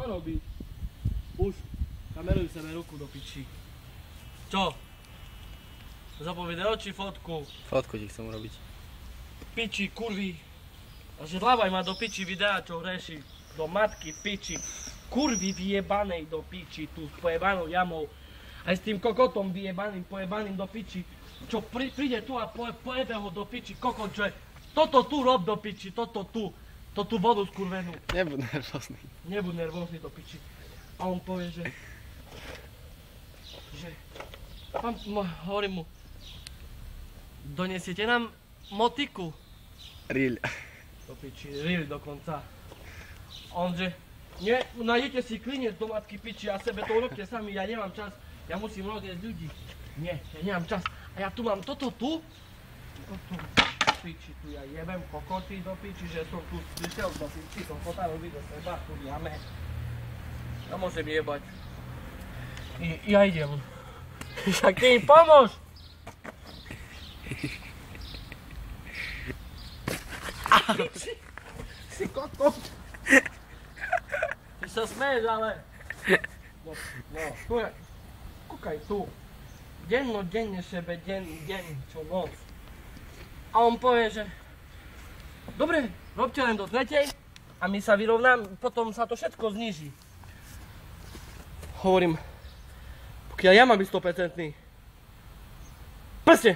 robí? Už. Kameruj sebe ruku do piči. Čo? Zapol video či fotku? Fotku ti chcem urobiť. Piči, kurvy. A že dlávaj ma do piči videa, čo hreši. Do matky piči. Kurvy vyjebanej do piči, tu s pojebanou jamou. Aj s tým kokotom vyjebaným, pojebaným do piči. Čo príde tu a pojebe ho do piči, kokot, čo je. Toto tu rob do piči, toto tu. To tú vodu skurvenú. Nebuď nervózny. Nebuď nervózny do piči. A on povie, že pán, hovorím mu, donesiete nám motiku. Ril. Do piči, ril dokonca. On že, nie, nájdete si klinec do matky piči a sebe to urobte sami, ja nemám čas. Ja musím rozjesť ľudí. Nie, ja nemám čas. A ja tu mám toto tu. Toto piči, tu ja jebem kokoty do piči, že som tu prišiel do piči, som fotárovi do seba, tu jame. Ja môžem jebať. Ja idem. Však ty im pomôž! Piči, si kokot. Ty sa smeješ, ale... No, tu je. Kúkaj tu. Dennodenne sebe, deň, čo noc. A on povie, že dobre, robte len do tretej a my sa vyrovnáme, potom sa to všetko zníži. Hovorím, pokiaľ ja mám byť 100%, prste!